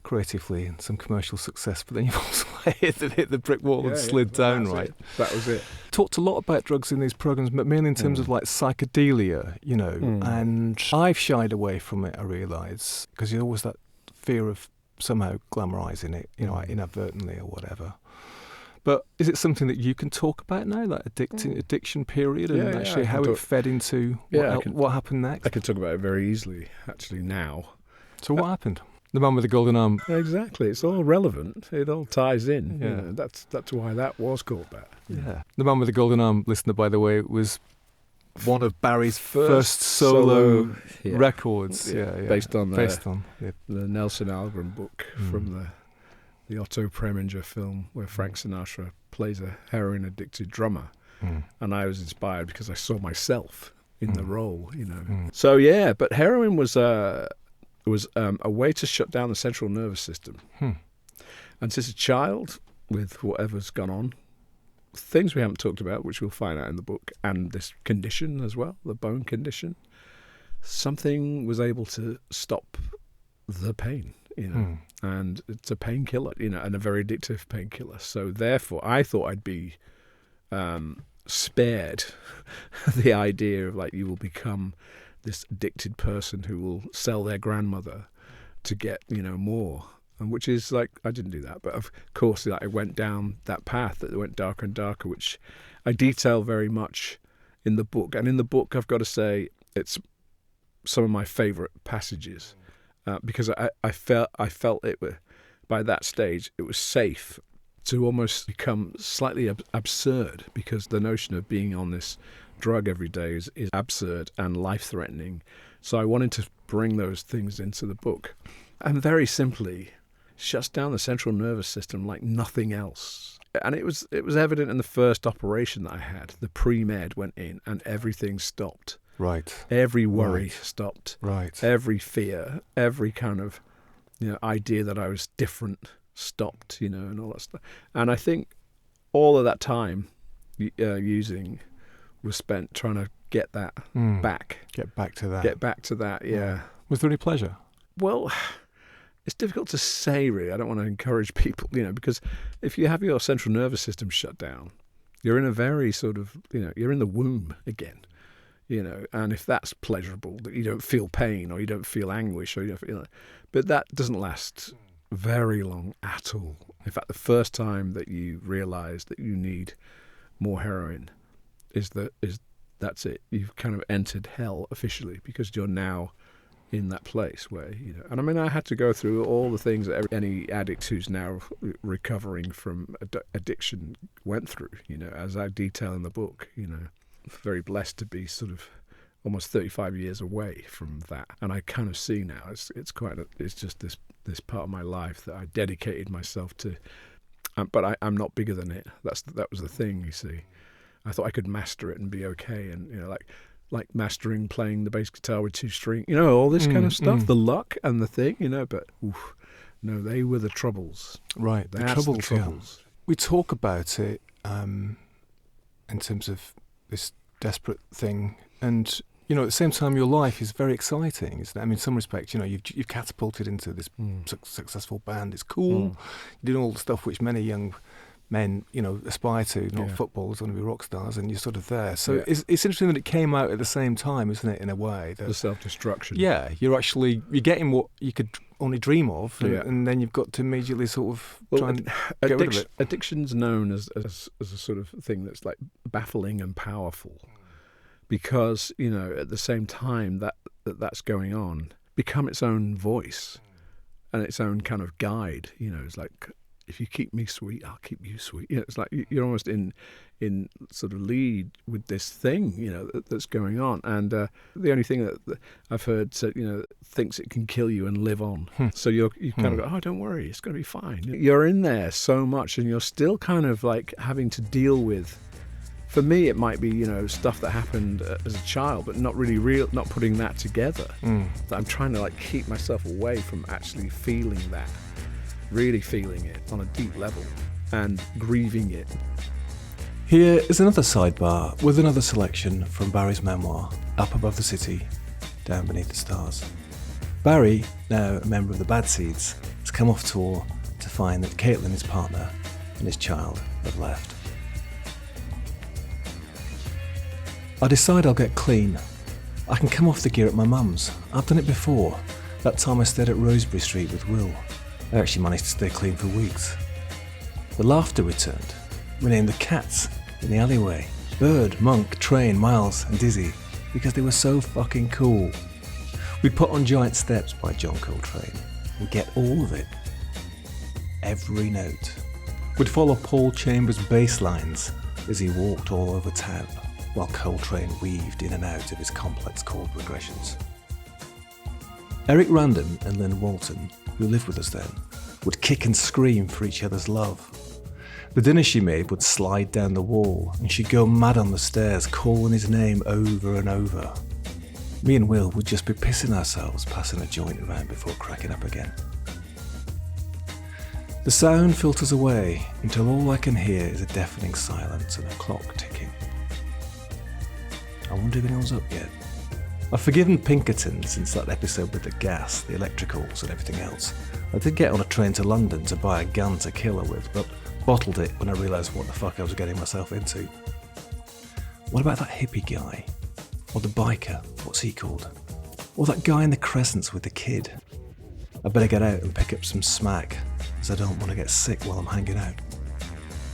creatively and some commercial success, but then you've also hit the brick wall and slid down, right? That was it. Talked a lot about drugs in these programs, but mainly in terms of like psychedelia, and I've shied away from it, I realise, because there's always that fear of somehow glamorising it, like inadvertently or whatever. But is it something that you can talk about now, like addiction period, and actually how it fed into what happened next? I can talk about it very easily, actually, now. So what happened? The man with the golden arm. Exactly. It's all relevant. It all ties in. Yeah. That's why that was called that. Yeah. The man with the golden arm, listener, by the way, was one of Barry's first solo records. Based on the Nelson Algren book from the Otto Preminger film where Frank Sinatra plays a heroin-addicted drummer. And I was inspired because I saw myself in the role, So, but heroin was a way to shut down the central nervous system. And since a child, with whatever's gone on, things we haven't talked about, which we'll find out in the book, and this condition as well, the bone condition, something was able to stop the pain, and it's a painkiller, and a very addictive painkiller. So therefore, I thought I'd be spared the idea of like you will become this addicted person who will sell their grandmother to get, more. And which is like, I didn't do that. But of course, I went down that path that went darker and darker, which I detail very much in the book. And in the book, I've got to say, it's some of my favourite passages because I felt it by that stage, it was safe to almost become slightly absurd, because the notion of being on this drug every day is absurd and life-threatening. So I wanted to bring those things into the book. And very simply, shuts down the central nervous system like nothing else. And it was evident in the first operation that I had. The pre-med went in and everything stopped. Right. Every worry stopped. Right. Every fear, every kind of idea that I was different stopped, and all that stuff. And I think all of that time using was spent trying to get that back. Get back to that. Yeah. Was there any pleasure? Well, it's difficult to say, really. I don't want to encourage people, because if you have your central nervous system shut down, you're in a very sort of, you're in the womb again, and if that's pleasurable, that you don't feel pain or you don't feel anguish or you don't feel, but that doesn't last very long at all. In fact, the first time that you realise that you need more heroin that's it. You've kind of entered hell officially, because you're now in that place where, and I mean, I had to go through all the things that any addict who's now recovering from addiction went through, as I detail in the book. Very blessed to be sort of almost 35 years away from that, and I kind of see now it's just this part of my life that I dedicated myself to, but I'm not bigger than it. That was the thing, you see. I thought I could master it and be okay, and like mastering playing the bass guitar with 2 strings, all this kind of stuff, the luck and the thing, but no, they were the troubles. Right, That's the troubles. troubles. Yeah. We talk about it in terms of this desperate thing, and at the same time, your life is very exciting, isn't it? I mean, in some respects, you've catapulted into this successful band. It's cool. You're doing all the stuff which many young men, aspire to, not footballers, want to be rock stars, and you're sort of there. So it's interesting that it came out at the same time, isn't it, in a way? The self-destruction. Yeah, you're getting what you could only dream of, and then you've got to immediately sort of try and get rid of it. Addiction's known as a sort of thing that's like baffling and powerful, because, at the same time that's going on, become its own voice and its own kind of guide. It's like, if you keep me sweet, I'll keep you sweet. It's like you're almost in sort of lead with this thing, that's going on. And the only thing that I've heard said, thinks it can kill you and live on. So you kind of go, oh, don't worry, it's going to be fine. You're in there so much, and you're still kind of like having to deal with. For me, it might be, stuff that happened as a child, but not really real, not putting that together. That I'm trying to like keep myself away from actually feeling that. Really feeling it on a deep level and grieving it. Here is another sidebar with another selection from Barry's memoir, Up Above the City, Down Beneath the Stars. Barry, now a member of the Bad Seeds, has come off tour to find that Caitlin, his partner, and his child have left. I decide I'll get clean. I can come off the gear at my mum's. I've done it before. That time I stayed at Rosebery Street with Will. I actually managed to stay clean for weeks. The laughter returned. We named the cats in the alleyway Bird, Monk, Train, Miles and Dizzy because they were so fucking cool. We'd put on Giant Steps by John Coltrane and get all of it. Every note. We'd follow Paul Chambers' bass lines as he walked all over town while Coltrane weaved in and out of his complex chord progressions. Eric Random and Lynn Walton, who lived with us then, would kick and scream for each other's love. The dinner she made would slide down the wall, and she'd go mad on the stairs, calling his name over and over. Me and Will would just be pissing ourselves, passing a joint around before cracking up again. The sound filters away until all I can hear is a deafening silence and a clock ticking. I wonder if anyone's up yet. I've forgiven Pinkerton since that episode with the gas, the electricals and everything else. I did get on a train to London to buy a gun to kill her with, but bottled it when I realised what the fuck I was getting myself into. What about that hippie guy? Or the biker, what's he called? Or that guy in the Crescents with the kid? I better get out and pick up some smack, as I don't want to get sick while I'm hanging out.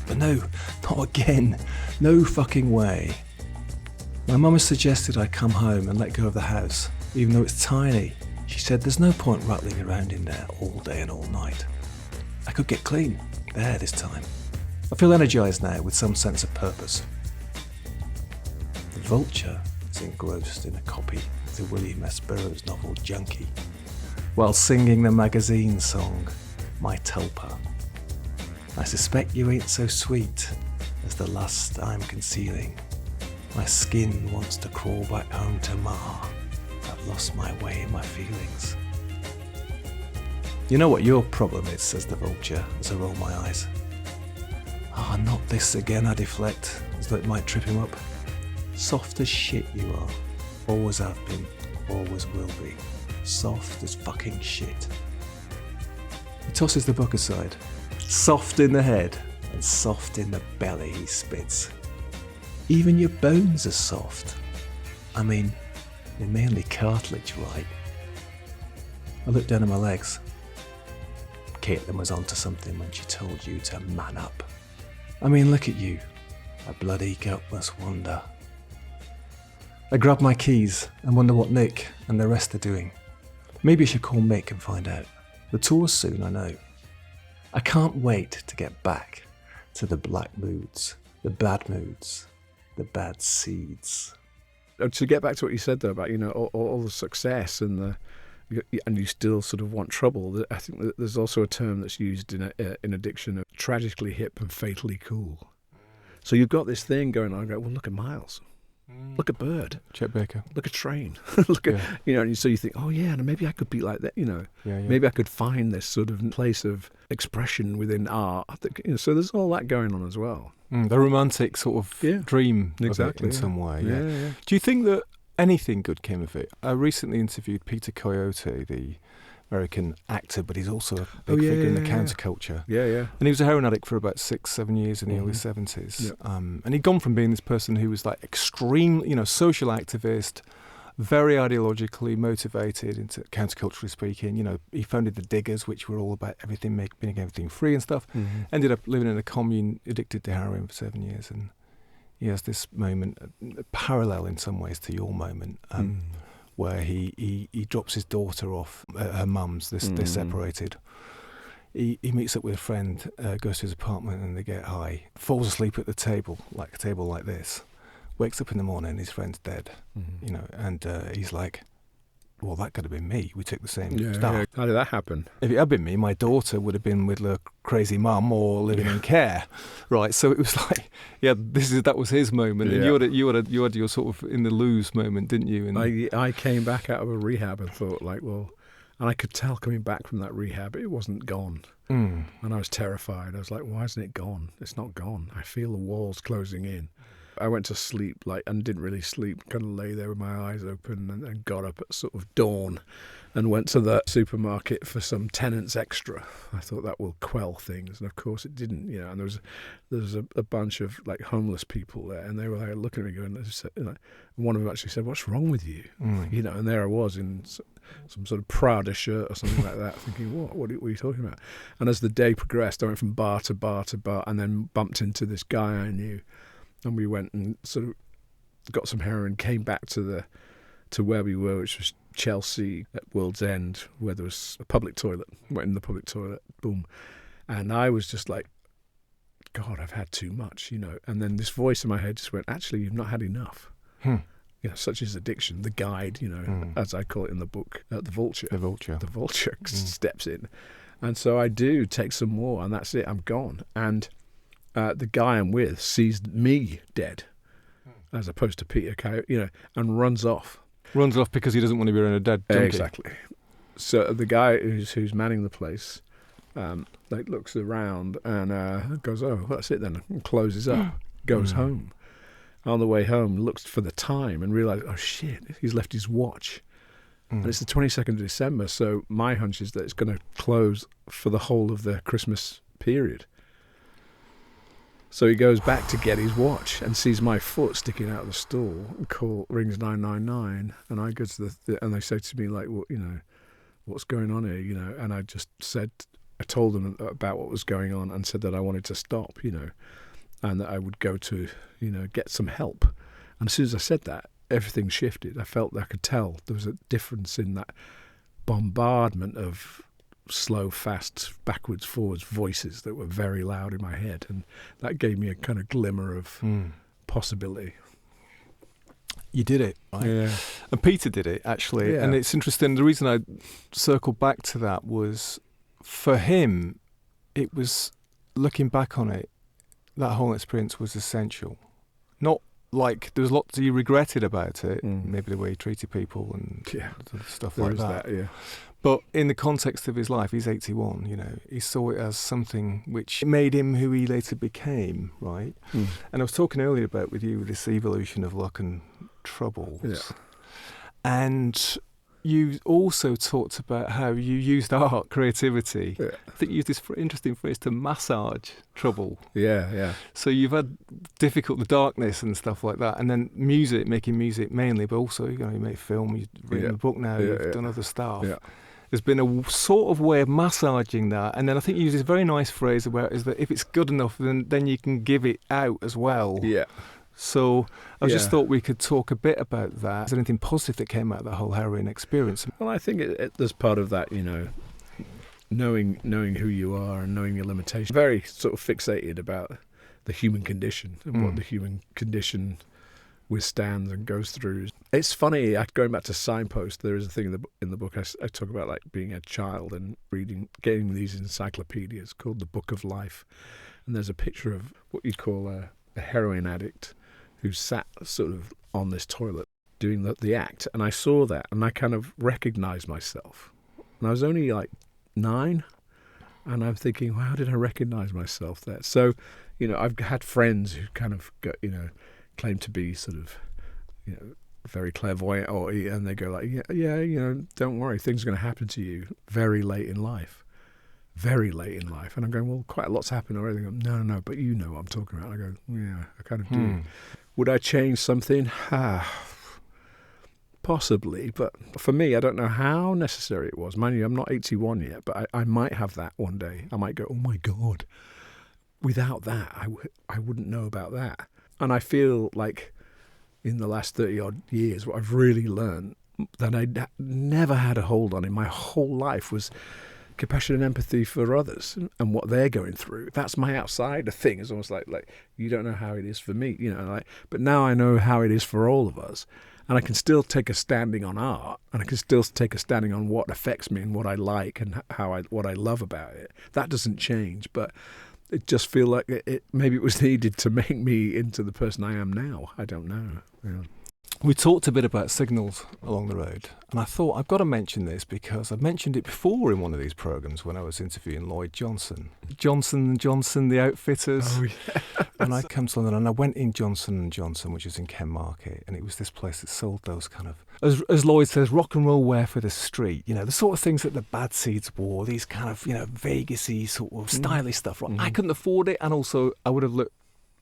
But no, not again. No fucking way. My mum has suggested I come home and let go of the house, even though it's tiny. She said there's no point rattling around in there all day and all night. I could get clean, there this time. I feel energised now with some sense of purpose. The vulture is engrossed in a copy of the William S. Burroughs novel Junkie, while singing the magazine song My Tulpa. I suspect you ain't so sweet as the lust I'm concealing. My skin wants to crawl back home to Ma. I've lost my way in my feelings. You know what your problem is, says the vulture as I roll my eyes. Ah, not this again, I deflect, as though it might trip him up. Soft as shit you are. Always have been, always will be. Soft as fucking shit. He tosses the book aside. Soft in the head and soft in the belly, he spits. Even your bones are soft. I mean, they're mainly cartilage, right? I looked down at my legs. Caitlin was onto something when she told you to man up. I mean, look at you, a bloody gutless wonder. I grab my keys and wonder what Nick and the rest are doing. Maybe I should call Mick and find out. The tour's soon, I know. I can't wait to get back to the black moods, the bad seeds. To get back to what you said though about all the success and you still sort of want trouble. I think that there's also a term that's used in addiction of tragically hip and fatally cool. So you've got this thing going on. I go, well, look at Miles. Look at Bird. Chet Baker. Look at Train. Look at, and so you think, oh yeah, and maybe I could be like that, Maybe I could find this sort of place of expression within art. I think, so there's all that going on as well. The romantic sort of dream exactly, of it in some way. Yeah. Do you think that anything good came of it? I recently interviewed Peter Coyote, the American actor, but he's also a big figure in the counterculture. Yeah. And he was a heroin addict for about 6-7 years in the early 70s. Yeah. And he'd gone from being this person who was like extreme, social activist, very ideologically motivated, into counterculturally speaking. He founded the Diggers, which were all about everything, making everything free and stuff. Ended up living in a commune, addicted to heroin for 7 years. And he has this moment, parallel in some ways to your moment, where he drops his daughter off at her mum's. They're separated. He meets up with a friend, goes to his apartment, and they get high. Falls asleep at the table, like a table like this. Wakes up in the morning, his friend's dead. And he's like, well, that could have been me. We took the same stuff. Yeah. How did that happen? If it had been me, my daughter would have been with a crazy mum or living in care, right? So it was like, that was his moment, and you had your sort of in the lose moment, didn't you? And I came back out of a rehab and thought and I could tell coming back from that rehab, it wasn't gone, and I was terrified. I was like, why isn't it gone? It's not gone. I feel the walls closing in. I went to sleep and didn't really sleep, kind of lay there with my eyes open and got up at sort of dawn and went to the supermarket for some Tennent's Extra. I thought that will quell things, and of course it didn't, and there was a bunch of like homeless people there, and they were like looking at me going, and one of them actually said, what's wrong with you? And there I was in some sort of Prada shirt or something like that, thinking, what are you talking about? And as the day progressed, I went from bar to bar to bar, and then bumped into this guy I knew. And we went and sort of got some heroin, came back to where we were, which was Chelsea at World's End, where there was a public toilet. Went in the public toilet, boom. And I was just like, God, I've had too much, And then this voice in my head just went, actually, you've not had enough. Such is addiction. The guide, as I call it in the book, the vulture. The vulture steps in. And so I do take some more, and that's it. I'm gone. And the guy I'm with sees me dead, as opposed to Peter Coyote, and runs off. Runs off because he doesn't want to be around a dead junkie. Exactly. So the guy who's manning the place, looks around and goes, "Oh, that's it then," and closes up, goes home. On the way home, looks for the time and realizes, oh shit, he's left his watch. And it's the 22nd of December, so my hunch is that it's going to close for the whole of the Christmas period. So he goes back to get his watch and sees my foot sticking out of the stall. Rings 999, and I go to and they say to me like, well, what's going on here, And I just said, I told them about what was going on and said that I wanted to stop, and that I would go to, get some help. And as soon as I said that, everything shifted. I could tell there was a difference in that bombardment of slow, fast, backwards, forwards voices that were very loud in my head, and that gave me a kind of glimmer of possibility. You did it, right? Yeah. And Peter did it, actually. Yeah. And it's interesting, the reason I circled back to that was, for him, it was, looking back on it, that whole experience was essential. Not like, there was lots he regretted about it, maybe the way he treated people and stuff like that. Yeah. But in the context of his life, he's 81, he saw it as something which made him who he later became, right? And I was talking earlier about with you this evolution of luck and troubles. Yeah. And you also talked about how you used art, creativity. Yeah. I think you used this interesting phrase to massage trouble. Yeah. So you've had the darkness and stuff like that, and then making music mainly, but also you make film, you've written a book now, you've done other stuff. Yeah. There's been a sort of way of massaging that, and then I think you use this very nice phrase about is that if it's good enough, then you can give it out as well. Yeah. So I just Yeah. thought we could talk a bit about that. Is there anything positive that came out of that whole heroin experience? Well, I think there's part of that, knowing who you are and knowing your limitations. Very sort of fixated about the human condition and what the human condition withstands and goes through. It's funny, going back to signposts, there is a thing in the book I talk about, like being a child and getting these encyclopedias called the Book of Life. And there's a picture of what you'd call a heroin addict who sat sort of on this toilet doing the act. And I saw that and I kind of recognized myself. And I was only like 9, and I'm thinking, well, how did I recognize myself there? So, I've had friends who kind of claim to be sort of, very clairvoyant, and they go like, yeah, don't worry, things are going to happen to you very late in life. Very late in life. And I'm going, well, quite a lot's happened already. They go, no, but you know what I'm talking about. I go, yeah, I kind of do. Would I change something? Possibly, but for me, I don't know how necessary it was. Mind you, I'm not 81 yet, but I might have that one day. I might go, oh my God, without that, I wouldn't know about that. And I feel like in the last 30 odd years, what I've really learned that I never had a hold on in my whole life was compassion and empathy for others and what they're going through. That's my outsider thing. It's almost like you don't know how it is for me, but now I know how it is for all of us. And I can still take a standing on art, and I can still take a standing on what affects me and what I like and what I love about it. That doesn't change, but it just feel like maybe it was needed to make me into the person I am now. I don't know. Yeah. We talked a bit about signals along the road, and I thought I've got to mention this because I've mentioned it before in one of these programs when I was interviewing Lloyd Johnson, the Outfitters. Oh, yeah. And I come to London and I went in Johnson & Johnson, which is in Ken Market, and it was this place that sold those kind of, as Lloyd says, rock and roll wear for the street. The sort of things that the Bad Seeds wore, these kind of Vegas-y sort of stylish stuff. Right? I couldn't afford it, and also I would have looked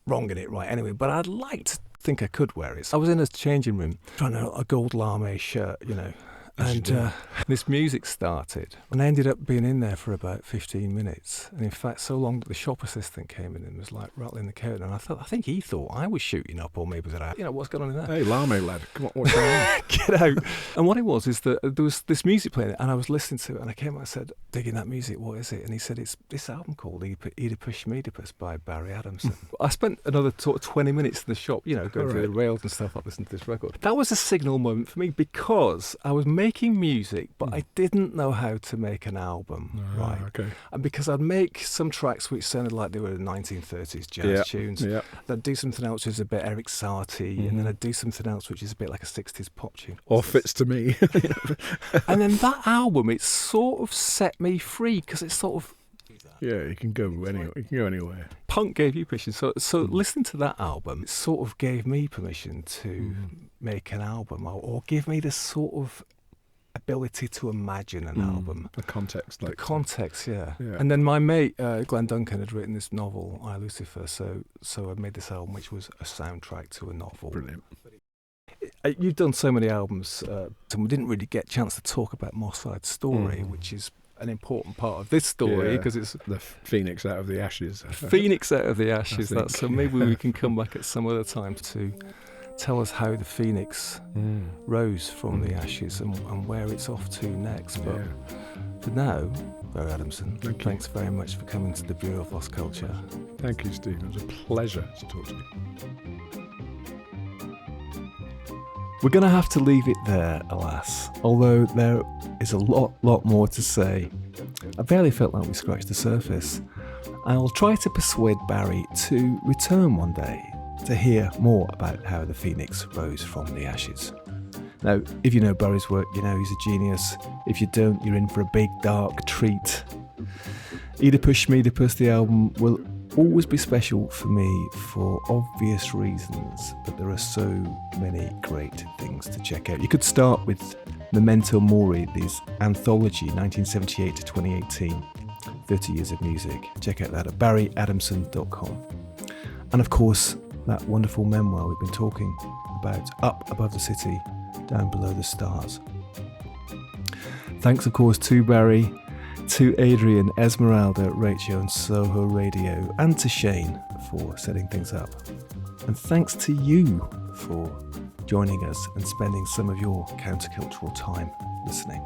wrong in it, right? Anyway, but I'd like to think I could wear it. So I was in a changing room trying a gold lame shirt, and this music started, and I ended up being in there for about 15 minutes. And in fact, so long that the shop assistant came in and was like rattling the curtain, and I think he thought I was shooting up, or maybe that what's going on in there? Hey, lame lad, come on, what's going on? Get out. And what it was is that there was this music playing, and I was listening to it, and I came out and said, digging that music, what is it? And he said, it's this album called Oedipus by Barry Adamson. I spent another 20 minutes in the shop, going through the rails and stuff, like listening to this record. That was a signal moment for me because I was making music, but I didn't know how to make an album, right? Okay. And because I'd make some tracks which sounded like they were 1930s jazz tunes. Yeah. Then I'd do something else which is a bit Eric Satie, and then I'd do something else which is a bit like a 60s pop tune. Or fits to me. And then that album, it sort of set me free because it's sort of... Yeah, you can go anywhere. You can go anywhere. Punk gave you permission. So listening to that album, it sort of gave me permission to make an album or give me this sort of ability to imagine an album. The context. The context, yeah. And then my mate, Glenn Duncan, had written this novel, I, Lucifer, so I made this album, which was a soundtrack to a novel. Brilliant. You've done so many albums, and we didn't really get a chance to talk about Moss Side's story, which is an important part of this story because it's the phoenix out of the ashes. Phoenix out of the ashes. So maybe we can come back at some other time to tell us how the phoenix rose from the ashes and where it's off to next. But for now, Barry Adamson, thanks very much for coming to the Bureau of Lost Culture. Thank you, Steve. It was a pleasure to talk to you. We're going to have to leave it there, alas, although there is a lot more to say. I barely felt like we scratched the surface. I'll try to persuade Barry to return one day to hear more about how the phoenix rose from the ashes. Now, if you know Barry's work, you know he's a genius. If you don't, you're in for a big, dark treat. Oedipus, the album, will always be special for me for obvious reasons, but there are so many great things to check out. You could start with Memento Mori, this anthology, 1978 to 2018, 30 years of music. Check out that at barryadamson.com. And of course, that wonderful memoir we've been talking about, Up Above the City, Down Below the Stars. Thanks, of course, to Barry, to Adrian, Esmeralda, Rachel and Soho Radio, and to Shane for setting things up. And thanks to you for joining us and spending some of your countercultural time listening.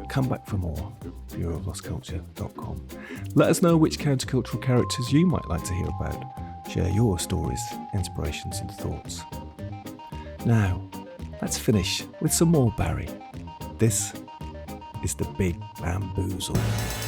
Come back for more, bureauoflostculture.com. Let us know which countercultural characters you might like to hear about. Share your stories, inspirations and thoughts. Now, let's finish with some more Barry. This is the Big Bamboozle.